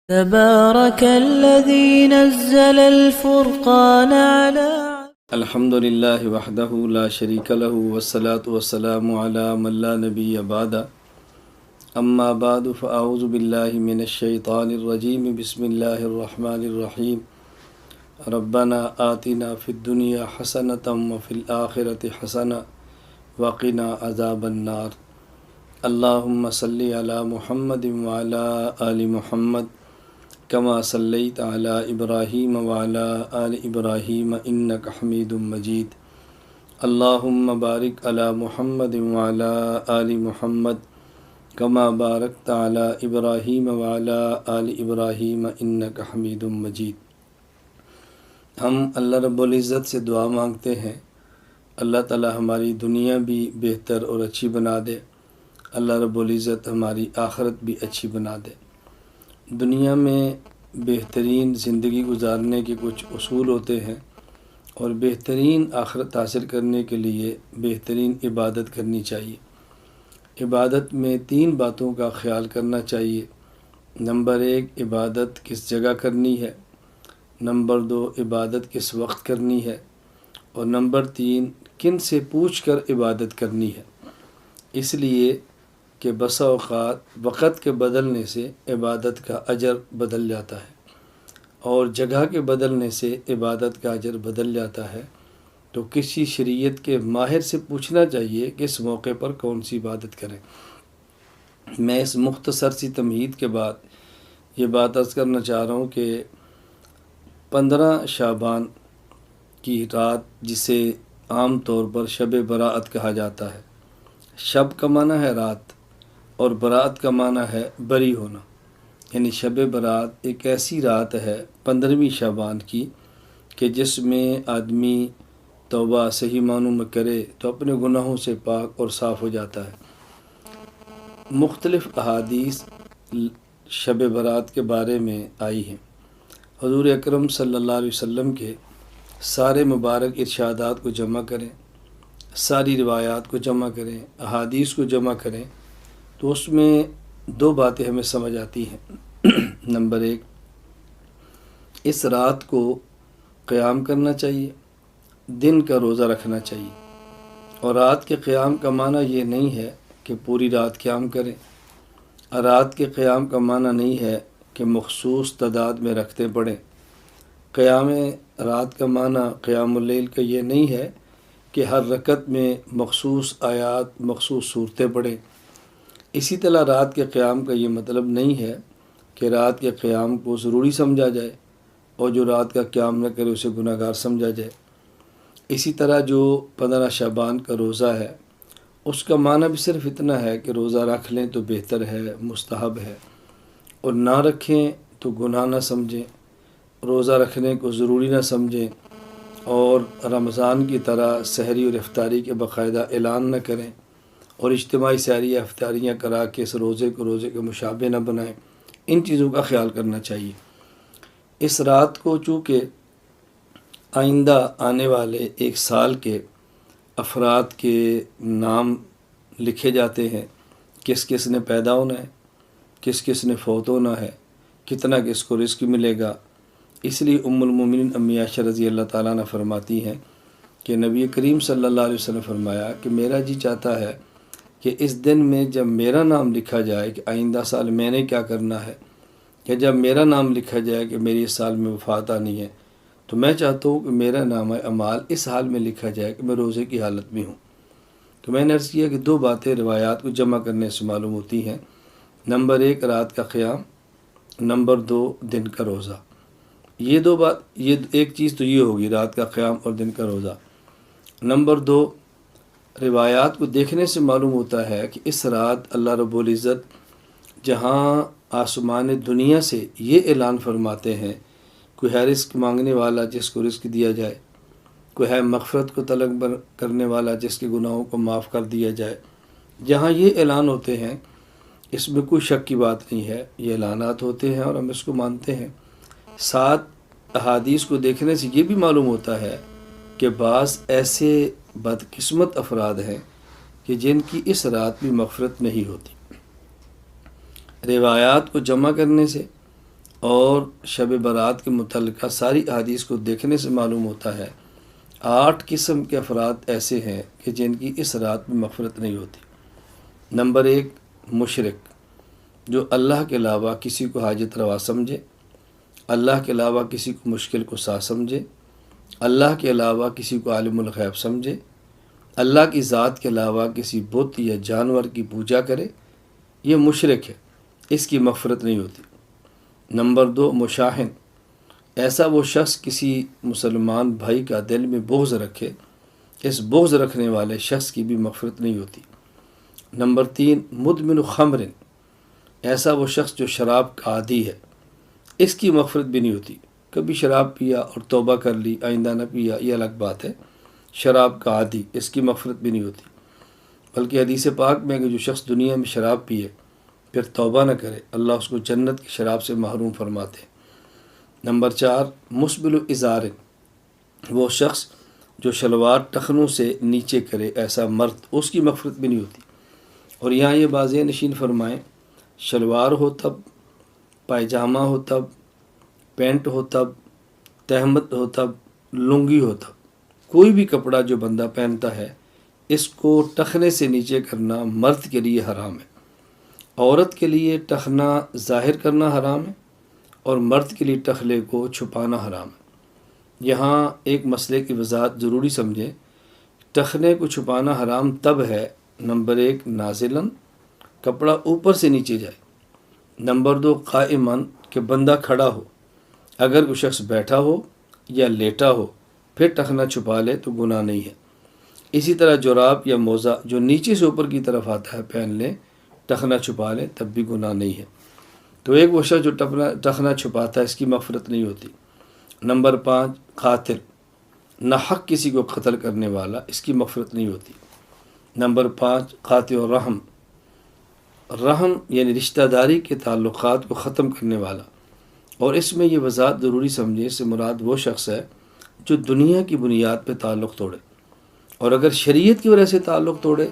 تبارك الذي نزل الفرقان على الحمد للہ وحدہ لا شریک لہ والصلاة والسلام علی من لا نبی بعد اما بعد فاعوذ باللہ من الشیطان الرجیم بسم اللہ الرحمن الرحیم ربنا آتنا فی الدنیا حسنۃ وفی الآخرۃ حسنۃ وقنا عذاب النار اللہم صلی علی محمد وعلی آل محمد کما صلیت علی ابراہیم وعلی آل ابراہیم انک حمید مجید اللہم بارک علی محمد وعلی آل محمد کما بارکت علی ابراہیم وعلی آل ابراہیم انک حمید مجید۔ ہم اللہ رب العزت سے دعا مانگتے ہیں اللہ تعالی ہماری دنیا بھی بہتر اور اچھی بنا دے، اللہ رب العزت ہماری آخرت بھی اچھی بنا دے۔ دنیا میں بہترین زندگی گزارنے کے کچھ اصول ہوتے ہیں اور بہترین آخرت حاصل کرنے کے لیے بہترین عبادت کرنی چاہیے۔ عبادت میں 3 باتوں کا خیال کرنا چاہیے۔ نمبر 1، عبادت کس جگہ کرنی ہے، نمبر 2، عبادت کس وقت کرنی ہے، اور نمبر 3، کن سے پوچھ کر عبادت کرنی ہے۔ اس لیے کہ بسا اوقات وقت کے بدلنے سے عبادت کا اجر بدل جاتا ہے اور جگہ کے بدلنے سے عبادت کا اجر بدل جاتا ہے، تو کسی شریعت کے ماہر سے پوچھنا چاہیے کہ اس موقع پر کون سی عبادت کریں۔ میں اس مختصر سی تمہید کے بعد یہ بات عرض کرنا چاہ رہا ہوں کہ 15 شعبان کی رات، جسے عام طور پر شب برات کہا جاتا ہے، شب کا معنی ہے رات اور برات کا معنی ہے بری ہونا، یعنی شب برات ایک ایسی رات ہے 15ویں شعبان کی کہ جس میں آدمی توبہ صحیح معنوں میں کرے تو اپنے گناہوں سے پاک اور صاف ہو جاتا ہے۔ مختلف احادیث شب برات کے بارے میں آئی ہیں۔ حضور اکرم صلی اللہ علیہ وسلم کے سارے مبارک ارشادات کو جمع کریں، ساری روایات کو جمع کریں، احادیث کو جمع کریں تو اس میں 2 باتیں ہمیں سمجھ آتی ہیں۔ نمبر 1، اس رات کو قیام کرنا چاہیے، دن کا روزہ رکھنا چاہیے، اور رات کے قیام کا معنی یہ نہیں ہے کہ پوری رات قیام کریں، رات کے قیام کا معنی نہیں ہے کہ مخصوص تعداد میں رکھتے پڑھیں، قیام رات کا معنی قیام اللیل کا یہ نہیں ہے کہ ہر رکعت میں مخصوص آیات مخصوص صورتیں پڑھیں۔ اسی طرح رات کے قیام کا یہ مطلب نہیں ہے کہ رات کے قیام کو ضروری سمجھا جائے اور جو رات کا قیام نہ کرے اسے گناہ گار سمجھا جائے۔ اسی طرح جو 15 شعبان کا روزہ ہے اس کا معنی بھی صرف اتنا ہے کہ روزہ رکھ لیں تو بہتر ہے، مستحب ہے، اور نہ رکھیں تو گناہ نہ سمجھیں، روزہ رکھنے کو ضروری نہ سمجھیں، اور رمضان کی طرح سحری اور افطاری کے باقاعدہ اعلان نہ کریں اور اجتماعی سحری یا افطاریاں کرا کے اس روزے کو روزے کے مشابہ نہ بنائیں۔ ان چیزوں کا خیال کرنا چاہیے۔ اس رات کو چونکہ آئندہ آنے والے 1 سال کے افراد کے نام لکھے جاتے ہیں، کس کس نے پیدا ہونا ہے، کس کس نے فوت ہونا ہے، کتنا کس کو رزق ملے گا، اس لیے ام المومنین امی عائشہ رضی اللہ تعالیٰ عنہ فرماتی ہیں کہ نبی کریم صلی اللہ علیہ وسلم فرمایا کہ میرا جی چاہتا ہے کہ اس دن میں جب میرا نام لکھا جائے کہ آئندہ سال میں نے کیا کرنا ہے، کہ جب میرا نام لکھا جائے کہ میری اس سال میں وفات آنی ہے، تو میں چاہتا ہوں کہ میرا نام اعمال اس حال میں لکھا جائے کہ میں روزے کی حالت میں ہوں۔ تو میں نے عرض کیا کہ 2 باتیں روایات کو جمع کرنے سے معلوم ہوتی ہیں۔ نمبر 1، رات کا قیام، نمبر 2، دن کا روزہ۔ یہ 2 بات، یہ ایک چیز تو یہ ہوگی، رات کا قیام اور دن کا روزہ۔ نمبر 2، روایات کو دیکھنے سے معلوم ہوتا ہے کہ اس رات اللہ رب العزت جہاں آسمان دنیا سے یہ اعلان فرماتے ہیں، کوئی ہے رزق مانگنے والا جس کو رزق دیا جائے، کوئی ہے مغفرت کو طلب کرنے والا جس کے گناہوں کو معاف کر دیا جائے، جہاں یہ اعلان ہوتے ہیں اس میں کوئی شک کی بات نہیں ہے، یہ اعلانات ہوتے ہیں اور ہم اس کو مانتے ہیں۔ ساتھ احادیث کو دیکھنے سے یہ بھی معلوم ہوتا ہے کہ بعض ایسے بدقسمت افراد ہیں کہ جن کی اس رات بھی مغفرت نہیں ہوتی۔ روایات کو جمع کرنے سے اور شب برات کے متعلقہ ساری احادیث کو دیکھنے سے معلوم ہوتا ہے 8 قسم کے افراد ایسے ہیں کہ جن کی اس رات میں مغفرت نہیں ہوتی۔ نمبر 1، مشرک، جو اللہ کے علاوہ کسی کو حاجت روا سمجھے، اللہ کے علاوہ کسی کو مشکل کو سا سمجھے، اللہ کے علاوہ کسی کو عالم الغیب سمجھے، اللہ کی ذات کے علاوہ کسی بت یا جانور کی پوجا کرے، یہ مشرک ہے، اس کی مغفرت نہیں ہوتی۔ نمبر 2، مشاہن، ایسا وہ شخص کسی مسلمان بھائی کا دل میں بغض رکھے، اس بغض رکھنے والے شخص کی بھی مغفرت نہیں ہوتی۔ نمبر 3، مدمن خمر، ایسا وہ شخص جو شراب کا عادی ہے، اس کی مغفرت بھی نہیں ہوتی۔ کبھی شراب پیا اور توبہ کر لی، آئندہ نہ پیا، یہ الگ بات ہے۔ شراب کا عادی، اس کی مغفرت بھی نہیں ہوتی۔ بلکہ حدیث پاک میں کہ جو شخص دنیا میں شراب پیے پھر توبہ نہ کرے، اللہ اس کو جنت کی شراب سے محروم فرماتے ہیں۔ نمبر 4، مسبل ازار، وہ شخص جو شلوار ٹخنوں سے نیچے کرے، ایسا مرد، اس کی مغفرت بھی نہیں ہوتی۔ اور یہاں یہ واضح نشین فرمائیں، شلوار ہو تب، پائجامہ ہو تب، پینٹ ہو تب، تہمت ہو تب، لنگی ہو تب، کوئی بھی کپڑا جو بندہ پہنتا ہے اس کو ٹخنے سے نیچے کرنا مرد کے لیے حرام ہے۔ عورت کے لیے ٹخنا ظاہر کرنا حرام ہے اور مرد کے لیے ٹخلے کو چھپانا حرام ہے۔ یہاں ایک مسئلے کی وضاحت ضروری سمجھیں، ٹخنے کو چھپانا حرام تب ہے، نمبر 1، نازلاً، کپڑا اوپر سے نیچے جائے۔ نمبر 2، قائماً، کہ بندہ کھڑا ہو، اگر کوئی شخص بیٹھا ہو یا لیٹا ہو پھر ٹخنا چھپا لے تو گناہ نہیں ہے۔ اسی طرح جراب یا موزہ جو نیچے سے اوپر کی طرف آتا ہے پہن لے، ٹخنا چھپا لے، تب بھی گناہ نہیں ہے۔ تو ایک وہ شخص جو ٹخنا چھپاتا ہے اس کی مغفرت نہیں ہوتی۔ نمبر 5، قاتل، ناحق کسی کو قتل کرنے والا، اس کی مغفرت نہیں ہوتی۔ نمبر 5، قاطع الرحم، رحم یعنی رشتہ داری کے تعلقات کو ختم کرنے والا، اور اس میں یہ وضاحت ضروری سمجھے، اس سے مراد وہ شخص ہے جو دنیا کی بنیاد پہ تعلق توڑے، اور اگر شریعت کی وجہ سے تعلق توڑے،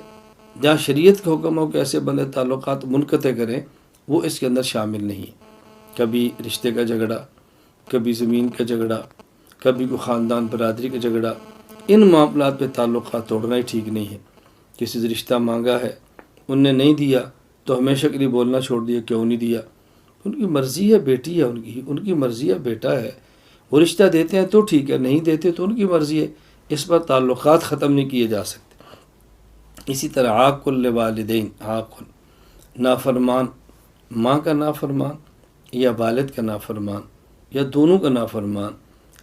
جہاں شریعت کا حکم ہو کہ ایسے بندے تعلقات منقطع کریں، وہ اس کے اندر شامل نہیں ہے۔ کبھی رشتے کا جھگڑا، کبھی زمین کا جھگڑا، کبھی کوئی خاندان برادری کا جھگڑا، ان معاملات پہ تعلقات توڑنا ہی ٹھیک نہیں ہے۔ کسی سے رشتہ مانگا ہے، ان نے نہیں دیا تو ہمیشہ کے لیے بولنا چھوڑ دیا، کیوں نہیں دیا؟ ان کی مرضی ہے، بیٹی ہے ان کی مرضی ہے، بیٹا ہے، وہ رشتہ دیتے ہیں تو ٹھیک ہے، نہیں دیتے تو ان کی مرضی ہے، اس پر تعلقات ختم نہیں کیے جا سکتے۔ اسی طرح عاق الوالدین، عاق، نافرمان، ماں کا نافرمان یا والد کا نافرمان یا دونوں کا نافرمان،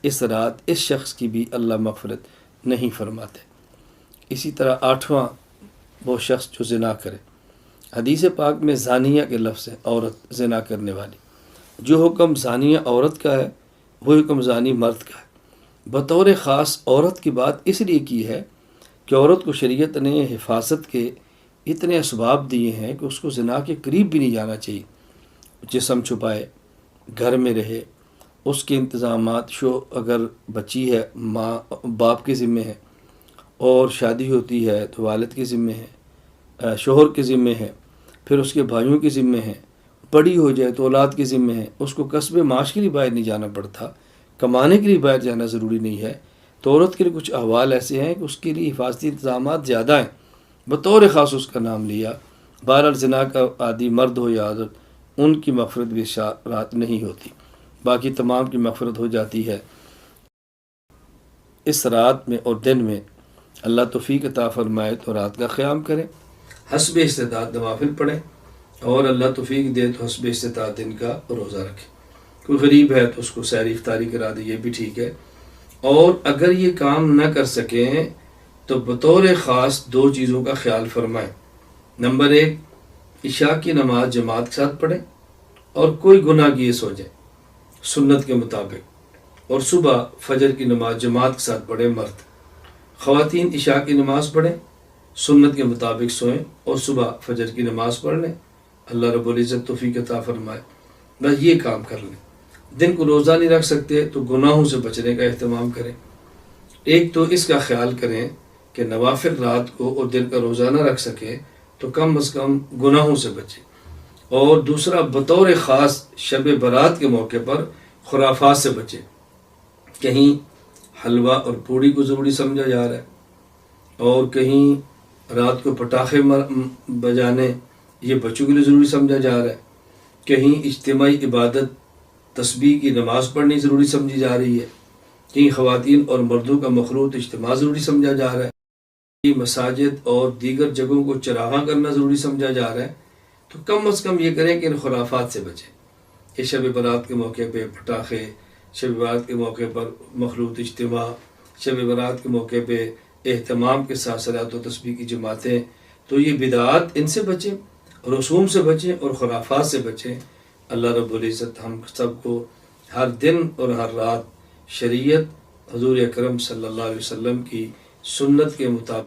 اس رات اس شخص کی بھی اللہ مغفرت نہیں فرماتے۔ اسی طرح 8واں، وہ شخص جو زنا کرے۔ حدیث پاک میں زانیہ کے لفظ ہے، عورت، زنا کرنے والی۔ جو حکم زانیہ عورت کا ہے وہ حکم زانی مرد کا ہے۔ بطور خاص عورت کی بات اس لیے کی ہے کہ عورت کو شریعت نے حفاظت کے اتنے اسباب دیے ہیں کہ اس کو زنا کے قریب بھی نہیں جانا چاہیے۔ جسم چھپائے، گھر میں رہے، اس کے انتظامات، اگر بچی ہے ماں باپ کے ذمے ہے، اور شادی ہوتی ہے تو والد کے ذمے ہے، شوہر کے ذمے ہے، پھر اس کے بھائیوں کے ذمے ہے، بڑی ہو جائے تو اولاد کے ذمے ہے، اس کو قصب معاش کے لیے باہر نہیں جانا پڑتا، کمانے کے لیے باہر جانا ضروری نہیں ہے۔ تو عورت کے لیے کچھ احوال ایسے ہیں کہ اس کے لیے حفاظتی انتظامات زیادہ ہیں، بطور خاص اس کا نام لیا۔ بہرحال زنا کا عادی مرد ہو یا عورت، ان کی مغفرت بھی رات نہیں ہوتی، باقی تمام کی مغفرت ہو جاتی ہے۔ اس رات میں اور دن میں اللہ توفیق عطا فرمائے تو رات کا قیام کریں، حسب استطاعت نوافل پڑھیں، اور اللہ توفیق دے تو حسب استطاعت دن کا روزہ رکھیں۔ کوئی غریب ہے تو اس کو سحری افطاری کرا دے، یہ بھی ٹھیک ہے۔ اور اگر یہ کام نہ کر سکیں تو بطور خاص 2 چیزوں کا خیال فرمائیں۔ نمبر 1، عشاء کی نماز جماعت کے ساتھ پڑھیں اور کوئی گناہ کیے سو جائیں سنت کے مطابق، اور صبح فجر کی نماز جماعت کے ساتھ پڑھیں مرد۔ خواتین عشاء کی نماز پڑھیں، سنت کے مطابق سوئیں اور صبح فجر کی نماز پڑھ لیں، اللہ رب العزت توفیق عطا فرمائے۔ بس یہ کام کر لیں۔ دن کو روزہ نہیں رکھ سکتے تو گناہوں سے بچنے کا اہتمام کریں۔ ایک تو اس کا خیال کریں کہ نوافل رات کو اور دن کا روزہ نہ رکھ سکیں تو کم از کم گناہوں سے بچیں، اور دوسرا بطور خاص شب برات کے موقع پر خرافات سے بچیں۔ کہیں حلوہ اور پوڑی کو ضروری سمجھا جا رہا ہے اور کہیں رات کو پٹاخے بجانے یہ بچوں کے لیے ضروری سمجھا جا رہا ہے، کہیں اجتماعی عبادت تسبیح کی نماز پڑھنی ضروری سمجھی جا رہی ہے، کہیں خواتین اور مردوں کا مخلوط اجتماع ضروری سمجھا جا رہا ہے، کہیں مساجد اور دیگر جگہوں کو چراغاں کرنا ضروری سمجھا جا رہا ہے۔ تو کم از کم یہ کریں کہ ان خرافات سے بچیں کہ شب برات کے موقع پہ پٹاخے، شب برات کے موقع پر مخلوط اجتماع، شب برات کے موقع پہ اہتمام کے ساتھ صلاۃ و تسبیح کی جماعتیں، تو یہ بدعات ان سے بچیں، رسوم سے بچیں اور خرافات سے بچیں۔ اللہ رب العزت ہم سب کو ہر دن اور ہر رات شریعت حضور اکرم صلی اللہ علیہ وسلم کی سنت کے مطابق